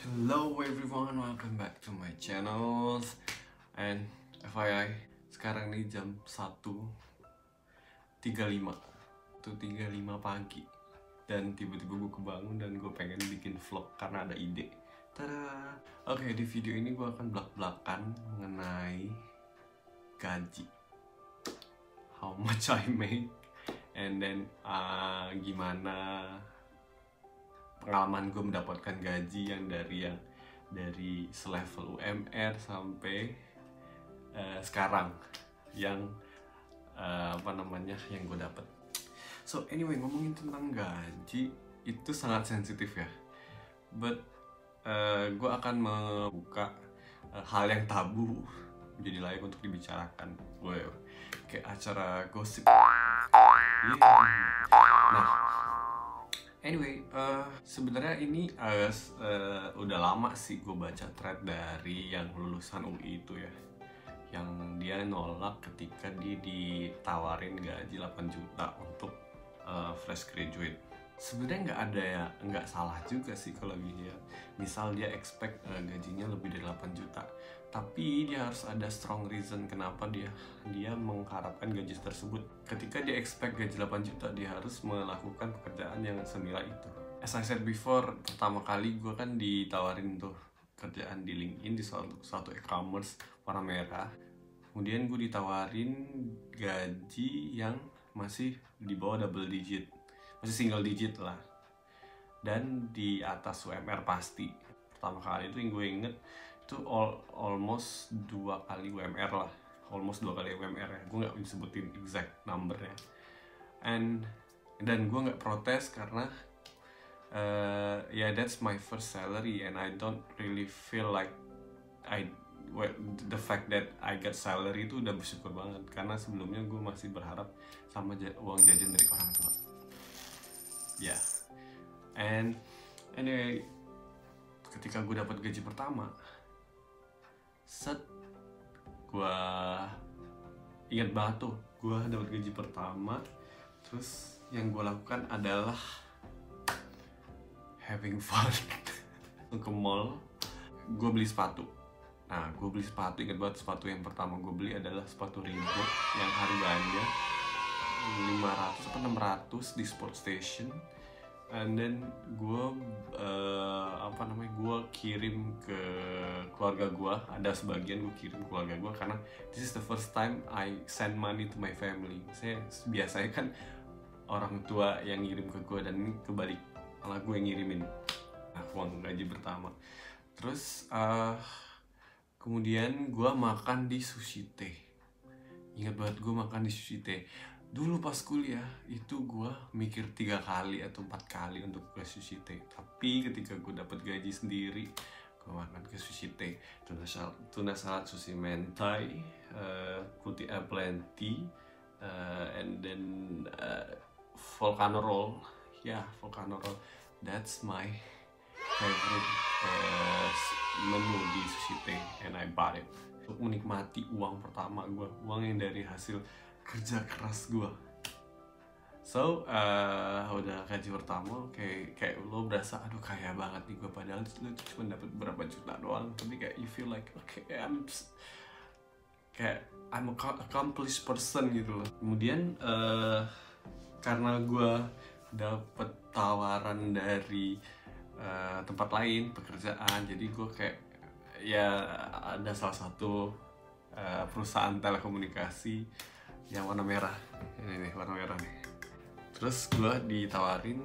Hello everyone, welcome back to my channel. And FYI, sekarang nih jam 1.35 pagi. Dan tiba-tiba gue kebangun dan gue pengen bikin vlog karena ada ide. Tada! Oke, di video ini gue akan belak-belakan mengenai gaji, how much I make, and then gimana pengalaman gue mendapatkan gaji yang dari selevel UMR sampai sekarang yang yang gue dapat. So anyway, ngomongin tentang gaji itu sangat sensitif ya, but gue akan membuka hal yang tabu menjadi layak untuk dibicarakan. Kayak acara gosip. Nah, anyway, sebenarnya ini udah lama sih gue baca thread dari yang lulusan UI itu ya, yang dia nolak ketika dia ditawarin gaji 8 juta untuk fresh graduate. Sebenarnya nggak salah juga sih kalau dia, misal dia expect gajinya lebih dari 8 juta, tapi dia harus ada strong reason kenapa dia mengharapkan gaji tersebut. Ketika dia expect gaji 8 juta, dia harus melakukan pekerjaan yang senilai itu. As I said before, pertama kali gue kan ditawarin tuh kerjaan di LinkedIn di suatu e-commerce warna merah. Kemudian gue ditawarin gaji yang masih di bawah double digit, masih single digit lah, dan di atas UMR pasti. Pertama kali itu yang gue inget itu almost 2 kali UMR lah, almost 2 kali UMR ya. Gue nggak bisa sebutin exact numbernya, dan gue nggak protes karena that's my first salary and I don't really feel like the fact that I get salary itu udah bersyukur banget, karena sebelumnya gue masih berharap sama uang jajan dari orang tua. And anyway, ketika gue dapat gaji pertama, gue ingat banget tuh, gue dapat gaji pertama, terus yang gue lakukan adalah having fun. Ke mall, gue beli sepatu. Nah, gue beli sepatu, ingat banget sepatu yang pertama gue beli adalah sepatu Reebok yang harganya 500 atau 600 di Sport Station. And then gue gue kirim ke keluarga gue, ada sebagian gue kirim ke keluarga gue karena this is the first time I send money to my family. Saya biasanya kan orang tua yang ngirim ke gue, dan ini kebalik, malah gue yang ngirimin uang gaji pertama. Terus kemudian gue makan di Sushi Tei. Ingat banget gue makan di Sushi Tei. Dulu pas kuliah itu gue mikir 3 kali atau 4 kali untuk ke Sushi Tei. Tapi ketika gue dapat gaji sendiri, gue makan ke Sushi Tei. Tuna salad sushi mentai, putih aplenty, and then volcano roll. Volcano roll. That's my favorite menu di Sushi Tei, and I bought it untuk menikmati uang pertama gue, uang yang dari hasil kerja keras gue. So udah gaji pertama, kayak lo berasa aduh kaya banget nih gue, padahal lo cuma dapat berapa juta doang, tapi kayak you feel like I'm a accomplished person gitu loh. Kemudian karena gue dapet tawaran dari tempat lain pekerjaan, jadi gue kayak ada salah satu perusahaan telekomunikasi yang warna merah, ini nih warna merah nih. Terus gue ditawarin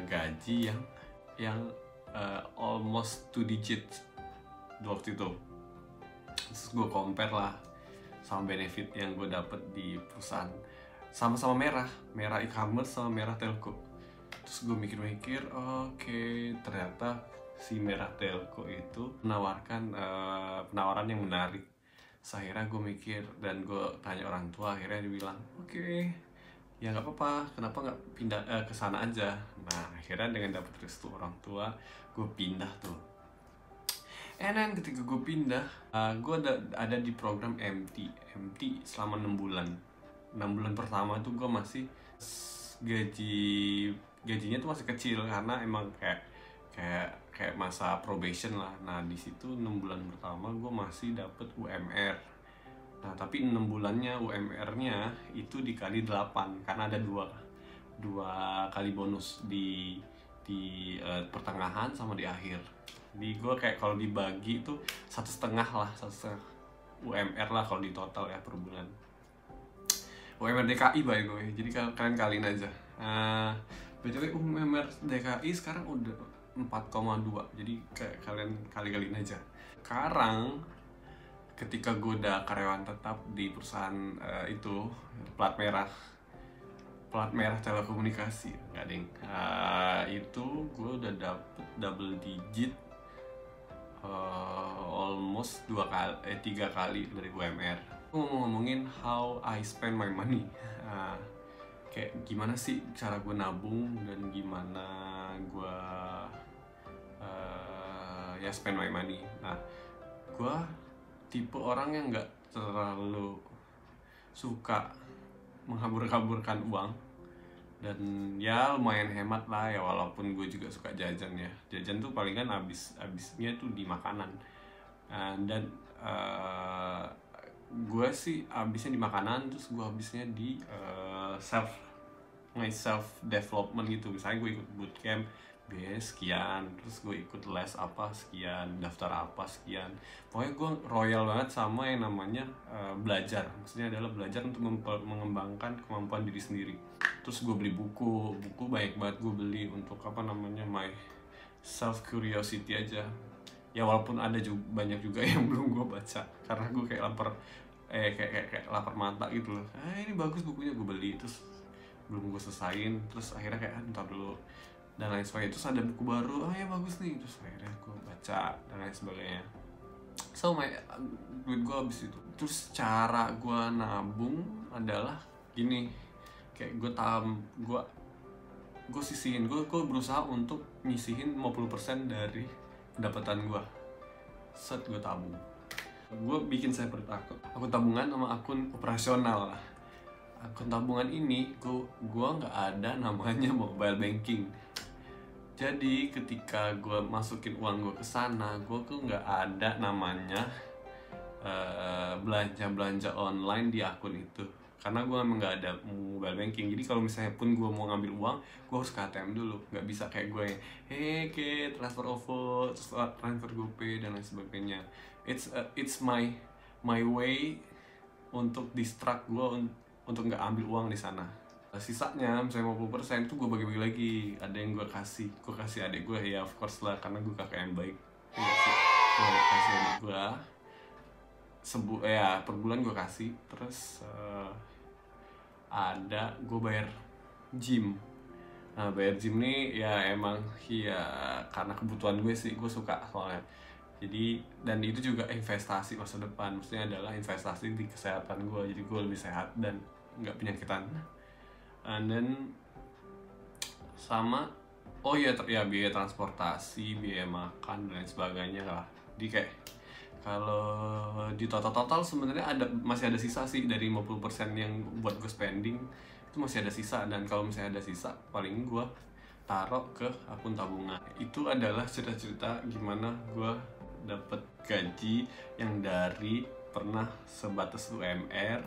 gaji yang almost 2 digit waktu itu. Terus gue compare lah sama benefit yang gue dapet di perusahaan sama-sama merah e-commerce sama merah telco. Terus gue mikir-mikir, ternyata si merah telco itu menawarkan penawaran yang menarik. Akhirnya gue mikir dan gue tanya orang tua, akhirnya dia bilang ya nggak apa-apa, kenapa nggak pindah ke sana aja. Nah, akhirnya dengan dapat restu orang tua, gue pindah tuh. And then ketika gue pindah, gue ada di program MT selama 6 bulan. 6 bulan pertama tuh gue masih gajinya tuh masih kecil, karena emang kayak kayak masa probation lah. Nah di situ 6 bulan pertama gue masih dapet UMR. Nah tapi 6 bulannya UMR-nya itu dikali 8 karena ada dua kali bonus di pertengahan sama di akhir. Di gue kayak kalau dibagi itu 1,5 lah, 1,5 UMR lah kalau di total ya per bulan. UMR DKI by the way, jadi kalian kaliin aja. BTW UMR DKI sekarang udah 4,2, jadi kayak kalian kali-kaliin aja. Sekarang ketika gue udah karyawan tetap di perusahaan itu plat merah telekomunikasi, nggak ding, itu gue udah dapet double digit, almost 3 kali dari UMR. Gue mau ngomongin how I spend my money, kayak gimana sih cara gue nabung dan gimana gue ya spend my money. Nah gue tipe orang yang nggak terlalu suka menghambur-hamburkan uang, dan ya lumayan hemat lah ya, walaupun gue juga suka jajan ya. Jajan tuh palingan habisnya tuh di makanan, dan gue sih habisnya di makanan, terus gue habisnya di self development gitu. Misalnya gue ikut bootcamp biaya sekian, terus gue ikut les apa sekian, daftar apa sekian. Pokoknya gue royal banget sama yang namanya belajar. Maksudnya adalah belajar untuk mengembangkan kemampuan diri sendiri. Terus gue beli buku banyak banget gue beli untuk my self curiosity aja. Ya walaupun ada juga banyak juga yang belum gue baca karena gue kayak lapar mata gitu loh. Ini bagus bukunya, gue beli terus belum gue selesain, terus akhirnya kayak ntar dulu dan lain sebagainya. Terus ada buku baru, ya bagus nih, terus akhirnya gue baca dan lain sebagainya. So duit gue habis itu. Terus cara gue nabung adalah gini, kayak gue sisihin, gue berusaha untuk nyisihin 50% dari pendapatan gue. Gue tabung. Gue bikin separate akun tabungan sama akun operasional lah. Akun tabungan ini gue nggak ada namanya mobile banking. Jadi ketika gue masukin uang gue ke sana, gue tuh nggak ada namanya belanja online di akun itu, karena gue emang nggak ada mobile banking. Jadi kalau misalnya pun gue mau ngambil uang, gue harus ke ATM dulu. Nggak bisa kayak gue transfer OVO, transfer GoPay dan lain sebagainya. It's my way untuk distract gue untuk nggak ambil uang di sana. Sisanya misalnya 50% itu gue bagi-bagi lagi. Ada yang gue kasih adik gue, ya of course lah, karena gue kakak yang baik. Gue kasih adik gue per bulan gue kasih. Terus ada gue bayar gym. Nah bayar gym nih ya emang ya karena kebutuhan gue sih, gue suka soalnya. Jadi dan itu juga investasi masa depan, maksudnya adalah investasi di kesehatan gue, jadi gue lebih sehat dan nggak penyakitan. And then sama biaya transportasi, biaya makan dan lain sebagainya lah. Jadi kayak kalau di total sebenarnya masih ada sisa sih dari 50% yang buat gue spending, itu masih ada sisa. Dan kalau misalnya ada sisa, paling gue taruh ke akun tabungan. Itu adalah cerita-cerita gimana gue dapet gaji yang dari pernah sebatas UMR,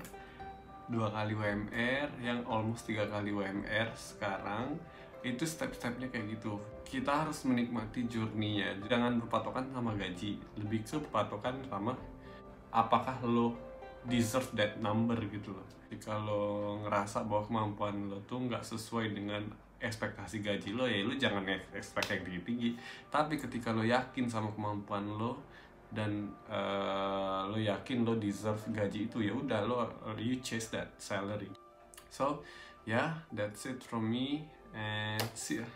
2 kali UMR, yang almost 3 kali UMR sekarang. Itu step-stepnya kayak gitu. Kita harus menikmati journey-nya, jangan berpatokan sama gaji, lebih ke berpatokan sama apakah lo deserve that number gitu loh. Jika lo ngerasa bahwa kemampuan lo tuh nggak sesuai dengan ekspektasi gaji lo, ya lo jangan expect yang tinggi-tinggi. Tapi ketika lo yakin sama kemampuan lo dan lo yakin lo deserve gaji itu, ya udah you chase that salary. So yeah, that's it from me and see ya.